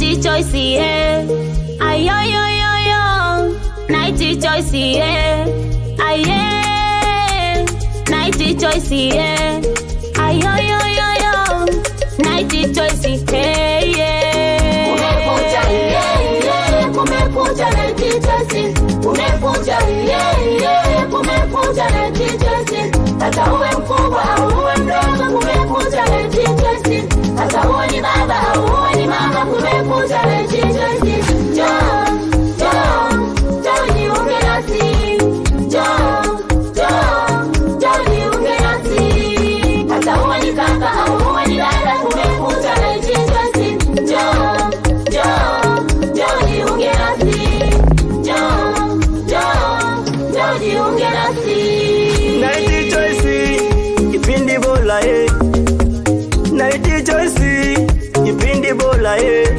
Night Choice, yeah. Ayoyoyoyo. Night Choice, yeah. Aye. Night Choice, yeah. Ayoyoyoyo. Night Choice, hey, yeah. Kumekucha, yeah, yeah. Kumekucha Night Choice. Kumekucha, yeah, yeah. Kumekucha Night Choice. Hata uwe mkubwa au uwe mdogo, kumekucha Night Choice. Hata uwe ni baba au uwe ni mama, kumekucha Night Choice. Njoo, njoo, njoo jiunge nasi. Njoo, njoo, njoo jiunge nasi. Hata uwe ni kaka au uwe ni dada, kumekucha Night Choice. Njoo, njoo, njoo jiunge nasi. Njoo, njoo, njoo jiunge nasi. Night Choice, kipindi bora eh. Night Choice, kipindi bora eh.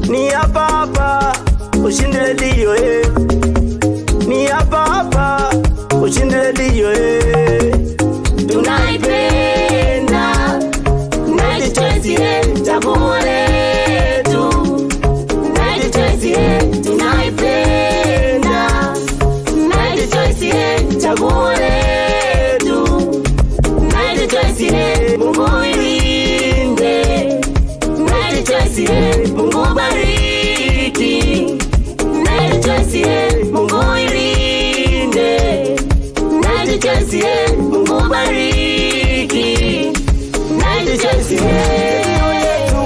Ni hapa hapa ushindi redio eh. Ni hapa hapa ushindi redio eh. Tunaipenda Night Choice, yeah. Chaguo letu Night Choice, yeah. Tunaipenda Night Choice, yeah. Chaguo letu Night Choice, yeah. Mungu ilinde Night Choice, yeah. Mungu bariki Night Choice, yeah. Mungu ilinde Night Choice, yeah. Mungu bariki Night Choice, yeah.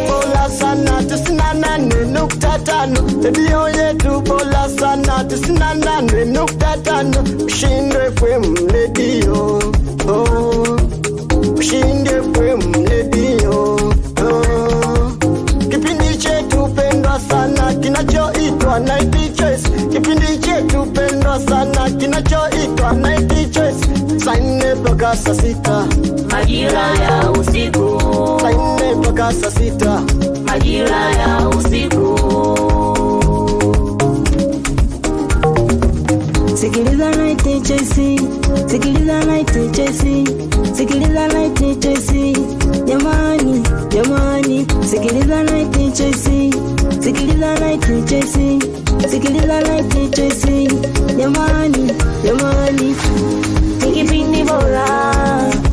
Bora sana 98.5 redio yetu bora sana 98.5 Ushindi FM redio oh. Ushindi FM redio oh. Kipindi chetu pendwa sana kinachoitwa Night Choice. Kipindi chetu pendwa sana kinachoitwa Night Choice. Saa 4 mpaka saa 6 Majira ya usiku. Saa 4 mpaka saa 6 Majira ya usiku. Sikiliza Night Choice. Sikiliza Night Choice. Sikiliza Night Choice. Jamani, jamani. Sikiliza Night Choice. Sikiliza Night Choice. Sikiliza Night Choice. Jamani, jamani. Ni kipindi bora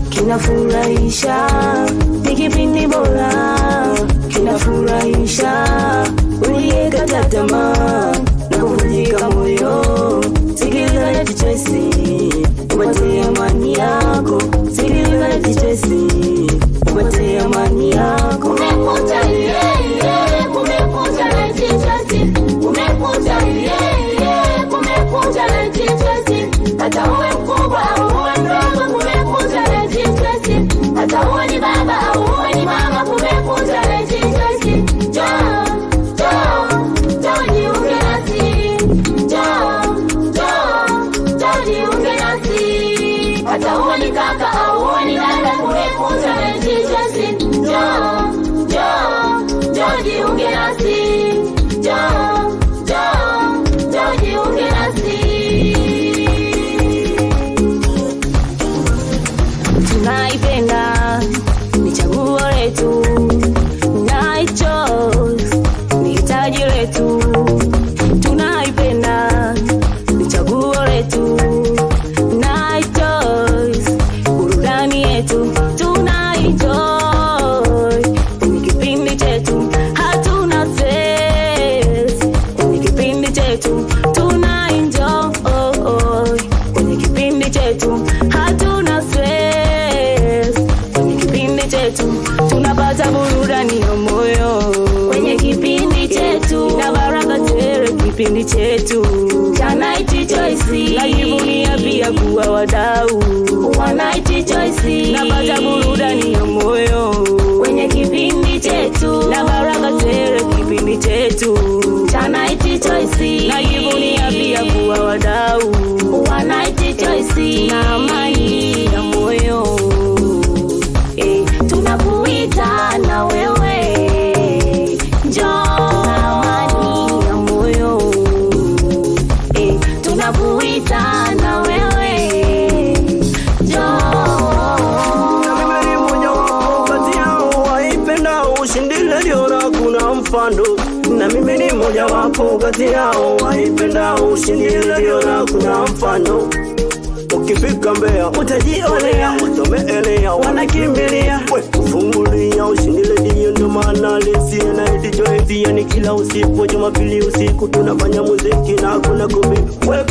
kinafurahisha. Ni kipindi bora kinafurahisha. Uliyekata tamaa na kuvunjika moyo, sikiliza Night Choice upate amani yako. Sikiliza Night Choice upate amani yako. Kumekucha, yeah, yeah. Kumekucha Night Choice. Kumekucha, yeah, yeah. Kumekucha Night Choice. Hata uwe mkubwa au uwe mdogo, kumekucha Night Choice. Hata uwe ni baba au uwe ni mama, kumekucha Night Choice. Njoo, njoo, njoo jiunge nasi. Njoo, njoo, njoo jiunge nasi. Hata uwe ni kaka au uwe ni dada, kumekucha Night Choice. Njoo, njoo, njoo jiunge nasi. Njoo, njoo, njoo jiunge nasi. Tunaipenda ni chaguo letu. Night Choice ni hitaji letu. Tunaipenda ni chaguo letu. Night Choice burudani yetu. Tunaenjoy kwenye kipindi chetu. Hatuna stress kwenye kipindi chetu. Tunaenjoy kwenye kipindi chetu. Hatuna stress kwenye kipindi chetu. Tunapata burudani ya moyo kwenye kipindi chetu. Na baraka tele kipindi chetu cha Night Choice. Najivunia pia kuwa wadau wa Night Choice. Napata burudani ya moyo kwenye kipindi chetu. Na baraka tele kipindi chetu cha Night Choice. Najivunia pia kuwa wadau wa Night Choice. Na amani ya moyo tunakuita na wewe. Njoo, amani ya moyo tunakuita na wewe. Njoo. Na mimi ni mmoja wapo kati yao waipenda ushindi redio na kuna mfano. pia wapo kati yao waipenda ushindi redio na kuna mfano. Ukifika Mbeya utajionea, watameelea wanakimbilia kufungulia ushindi redio. Ndio maana lesi na etijoezi, yani kila usiku Jumapili usiku tunafanya muziki na kuna kumbi.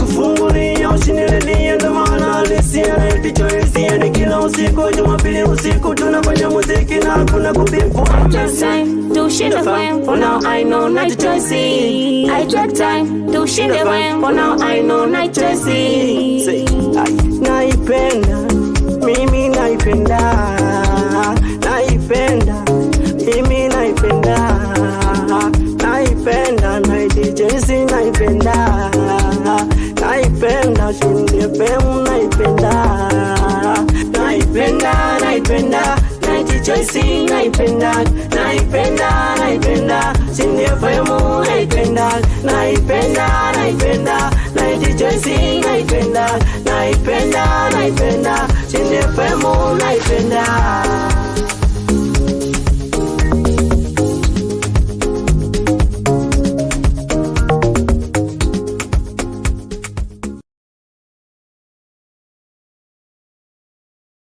Kufungulia ushindi redio, ndio maana lesi na etijoezi, yani kila usiku Jumapili usiku tunafanya muziki na kuna kumbi. Just time to shine the flame, for now I know night to see. I take time to shine the flame, for now I know night to see. Naipenda, mimi naipenda, naipenda, mimi naipenda, naipenda, naijezi naipenda, naipenda, Ushindi FM naipenda, naipenda, naipenda, naijezi naipenda, naipenda, naipenda, Ushindi FM naipenda, naipenda, naipenda, naijezi naipenda, naipenda, naipenda, Ushindi FM naipenda.